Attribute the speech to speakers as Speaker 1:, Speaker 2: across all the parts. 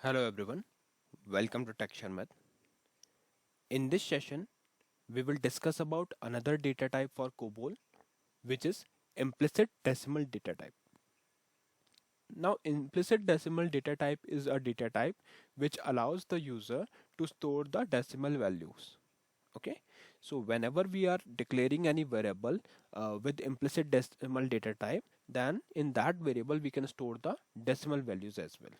Speaker 1: Hello everyone, welcome to Tech Sharmit. In this session, we will discuss about another data type for Cobol, which is implicit decimal data type. Now, implicit decimal data type is a data type which allows the user to store the decimal values. Okay, so whenever we are declaring any variable with implicit decimal data type, then in that variable we can store the decimal values as well.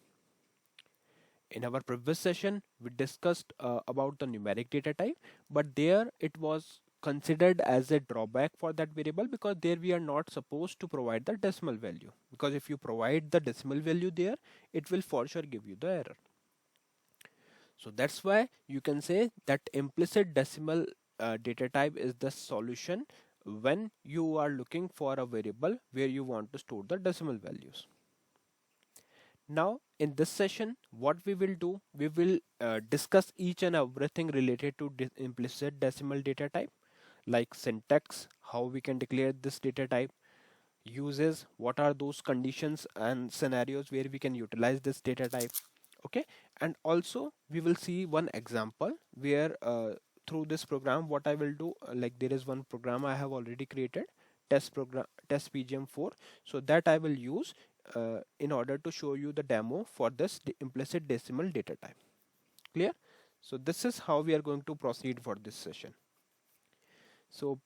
Speaker 1: In our previous session, we discussed about the numeric data type, but there it was considered as a drawback for that variable because there we are not supposed to provide the decimal value, because if you provide the decimal value there, it will for sure give you the error. So that's why you can say that implicit decimal data type is the solution when you are looking for a variable where you want to store the decimal values. Now, in this session, what we will do, we will discuss each and everything related to implicit decimal data type, like syntax, how we can declare this data type, uses, what are those conditions and scenarios where we can utilize this data type. Okay, and also we will see one example where through this program, what I will do, like there is one program I have already created, test program, test pgm4, so that I will use in order to show you the demo for this implicit decimal data type. Clear? So this is how we are going to proceed for this session. So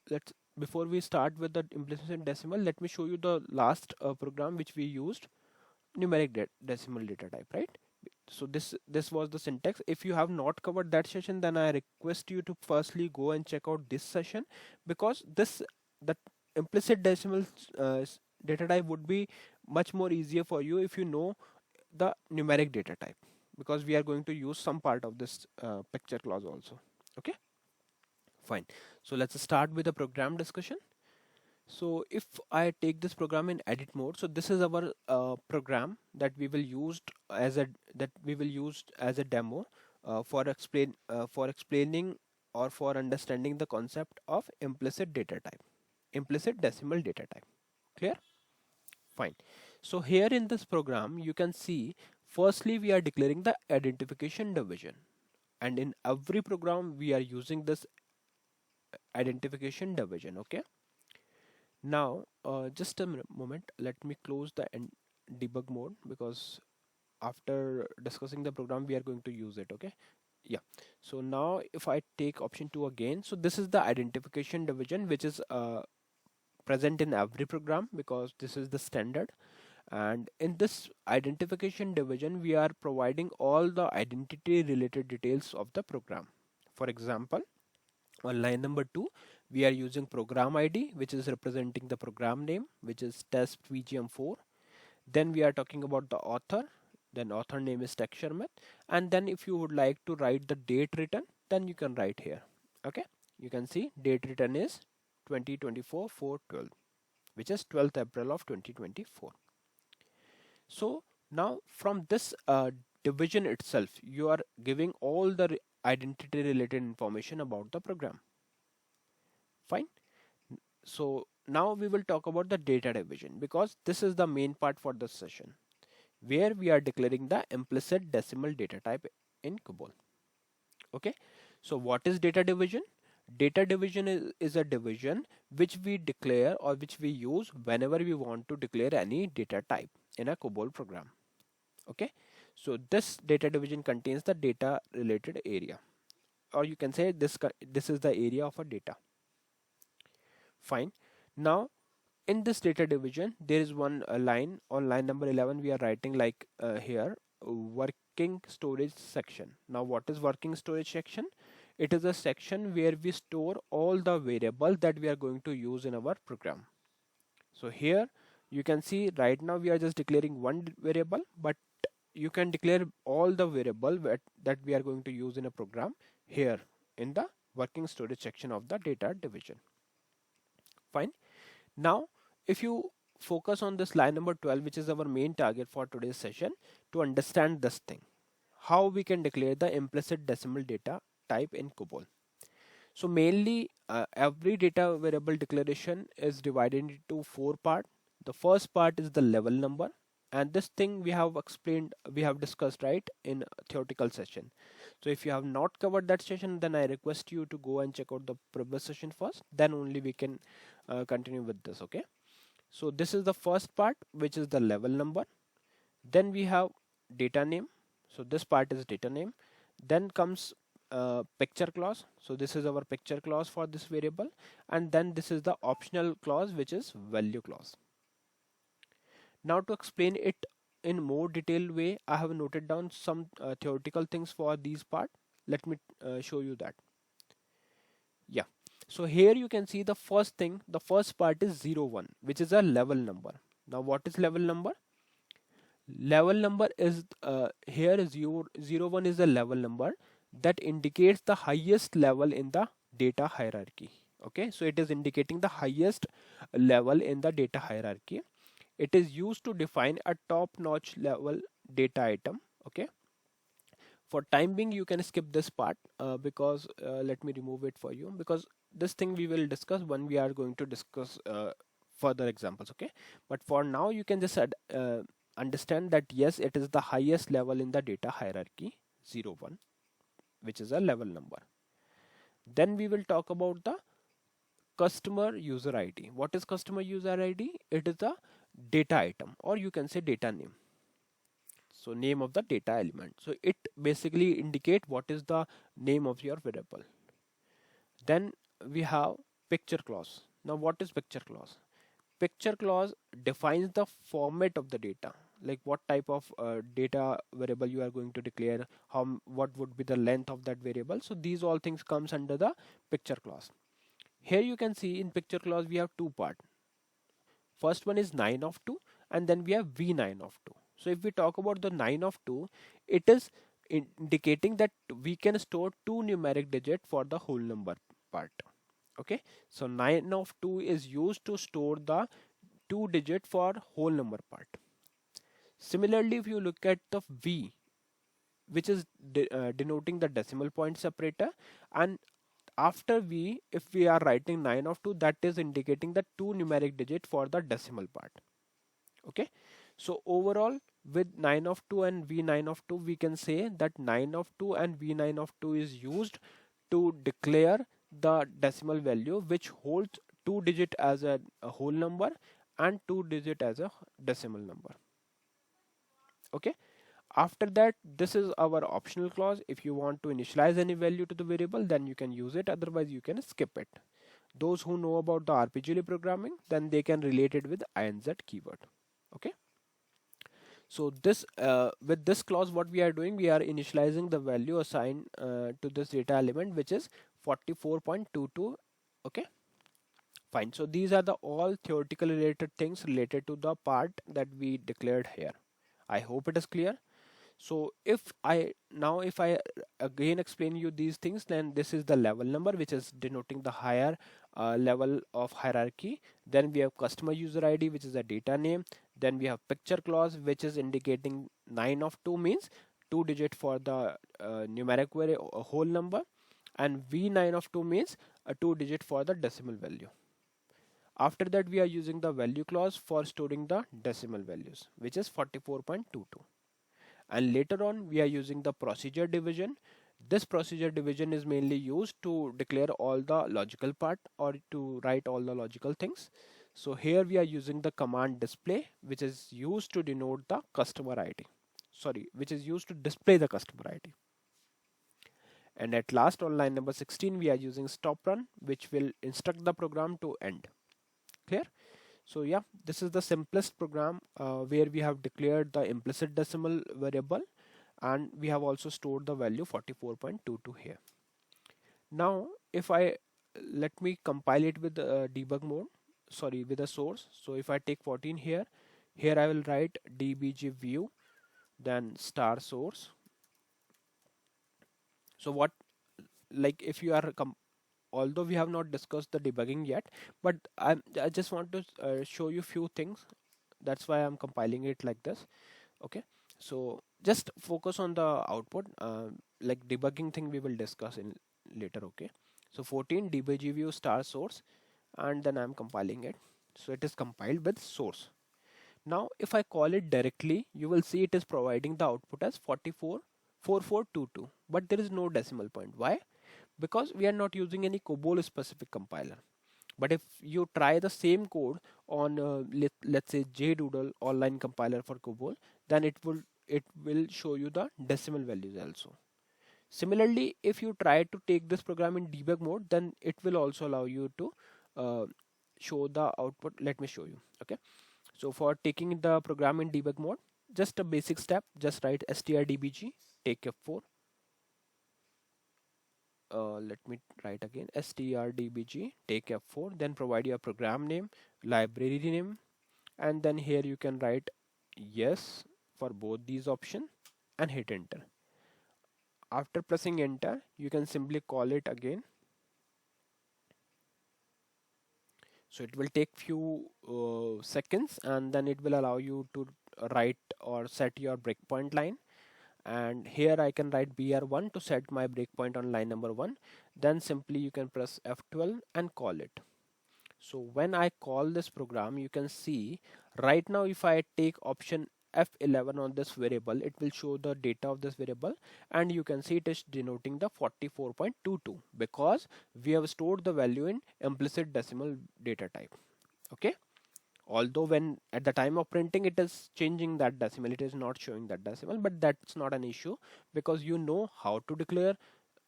Speaker 1: let's before we start with the implicit decimal, let me show you the last program which we used, numeric decimal data type, right? So this was the syntax. If you have not covered that session, then I request you to firstly go and check out this session, because this the implicit decimal data type would be much more easier for you if you know the numeric data type, because we are going to use some part of this picture clause also. Okay, fine. So let's start with the program discussion. So if I take this program in edit mode, so this is our program that we will use as a demo for explaining or for understanding the concept of implicit data type, implicit decimal data type. Clear? Fine. So here in this program, you can see firstly we are declaring the identification division, and in every program we are using this identification division. Okay. Now, just a moment, let me close the debug mode, because after discussing the program, we are going to use it. Okay. Yeah. So now if I take option 2 again, so this is the identification division, which is present in every program because this is the standard. And in this identification division, we are providing all the identity related details of the program. For example, on line number 2, we are using program ID, which is representing the program name, which is test pgm4. Then we are talking about the author, then author name is Tech Sharmit, and then if you would like to write the date written, then you can write here. Okay, you can see date written is 2024 4/12, which is 12th April of 2024. So now from this division itself, you are giving all the identity related information about the program. Fine. So now we will talk about the data division, because this is the main part for this session, where we are declaring the implicit decimal data type in Cobol. Okay. So what is data division? Data division is a division which we declare or which we use whenever we want to declare any data type in a Cobol program. Okay. So this data division contains the data related area, or you can say this is the area of a data. Fine. Now in this data division, there is one line on line number 11. We are writing like here, working storage section. Now what is working storage section? It is a section where we store all the variables that we are going to use in our program. So here you can see right now we are just declaring one variable, but you can declare all the variable that we are going to use in a program here in the working storage section of the data division. Fine. Now, if you focus on this line number 12, which is our main target for today's session, to understand this thing, how we can declare the implicit decimal data type in Cobol. So mainly every data variable declaration is divided into four parts. The first part is the level number. and this thing we have explained, we have discussed right in theoretical session. So if you have not covered that session, then I request you to go and check out the previous session first, then only we can continue with this. Okay, so this is the first part, which is the level number. Then we have data name, so this part is data name. Then comes picture clause, so this is our picture clause for this variable. And then this is the optional clause, which is value clause. Now to explain it in more detailed way, I have noted down some theoretical things for these part. Let me show you that. Yeah, so here you can see the first thing, the first part is 01, which is a level number. Now what is level number? Level number is here is your 01 is a level number that indicates the highest level in the data hierarchy. Okay, so it is indicating the highest level in the data hierarchy. It is used to define a top-notch level data item. Okay, for time being you can skip this part because let me remove it for you, because this thing we will discuss when we are going to discuss further examples. Okay, but for now you can just understand that yes, it is the highest level in the data hierarchy, 01, which is a level number. Then we will talk about the customer user ID. What is customer user ID? It is a data item, or you can say data name. So name of the data element. So it basically indicate what is the name of your variable. Then we have picture clause. Now what is picture clause? Picture clause defines the format of the data, like what type of data variable you are going to declare, what would be the length of that variable. So these all things comes under the picture clause. Here you can see in picture clause we have two part. First one is 9 of 2, and then we have v9 of 2. So if we talk about the 9 of 2, it is indicating that we can store two numeric digit for the whole number part. Okay, so 9 of 2 is used to store the two digit for whole number part. Similarly, if you look at the v, which is denoting the decimal point separator, and after v, if we are writing 9 of 2, that is indicating the two numeric digit for the decimal part. Okay, so overall with 9 of 2 and v9 of 2, we can say that 9 of 2 and v9 of 2 is used to declare the decimal value, which holds two digit as a whole number and two digit as a decimal number. Okay, after that, this is our optional clause. If you want to initialize any value to the variable, then you can use it, otherwise you can skip it. Those who know about the RPGL programming, then they can relate it with INZ keyword. Okay, so this with this clause, what we are doing, we are initializing the value assigned to this data element, which is 44.22. Okay, fine. So these are the all theoretical related things related to the part that we declared here. I hope it is clear. So if I again explain you these things, then this is the level number, which is denoting the higher level of hierarchy. Then we have customer user ID, which is a data name. Then we have picture clause, which is indicating 9 of 2 means two digit for the numeric whole number, and v9 of 2 means a two digit for the decimal value. After that, we are using the value clause for storing the decimal values, which is 44.22. And later on we are using the procedure division. This procedure division is mainly used to declare all the logical part or to write all the logical things. So here we are using the command display, which is used to denote the customer ID, which is used to display the customer ID. And at last, on line number 16, we are using stop run, which will instruct the program to end. Clear? So yeah, this is the simplest program where we have declared the implicit decimal variable, and we have also stored the value 44.22 here. Now if I let me compile it with debug mode, with the source. So if I take 14 here, I will write dbg view, then star source. So what, like if you are although we have not discussed the debugging yet, but I just want to show you few things. That's why I'm compiling it like this. Okay, so just focus on the output. Like debugging thing we will discuss in later. Okay, so 14 dbg view star source, and then I'm compiling it. So it is compiled with source. Now if I call it directly, you will see it is providing the output as 444422, but there is no decimal point. Why? Because we are not using any COBOL specific compiler. But if you try the same code on let's say JDoodle online compiler for COBOL, then it will show you the decimal values also. Similarly, if you try to take this program in debug mode, then it will also allow you to uh, show the output. Let me show you. Okay. So for taking the program in debug mode, just a basic step, just write strdbg, take F4. Let me write again, strdbg, take F4, then provide your program name, library name, and then here you can write yes for both these options and hit enter. After pressing enter, you can simply call it again. So it will take few seconds, and then it will allow you to write or set your breakpoint line. And here I can write br1 to set my breakpoint on line number 1. Then simply you can press F12 and call it. So when I call this program, you can see right now if I take option F11 on this variable, it will show the data of this variable, and you can see it is denoting the 44.22 because we have stored the value in implicit decimal data type. Okay. Although when at the time of printing it is changing that decimal, it is not showing that decimal, but that's not an issue because you know how to declare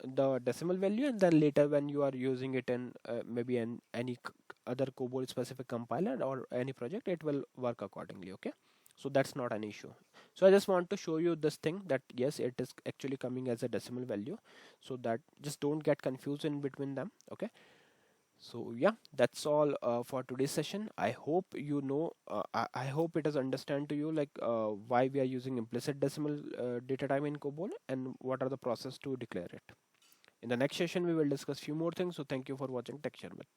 Speaker 1: the decimal value, and then later when you are using it in maybe in any other COBOL specific compiler or any project, it will work accordingly. Okay, so that's not an issue. So I just want to show you this thing that yes, it is actually coming as a decimal value, so that just don't get confused in between them. Okay, so yeah, that's all for today's session. I hope you know, I hope it is understand to you like why we are using implicit decimal data type in COBOL and what are the process to declare it. In the next session, we will discuss few more things. So thank you for watching Tech Sharmit.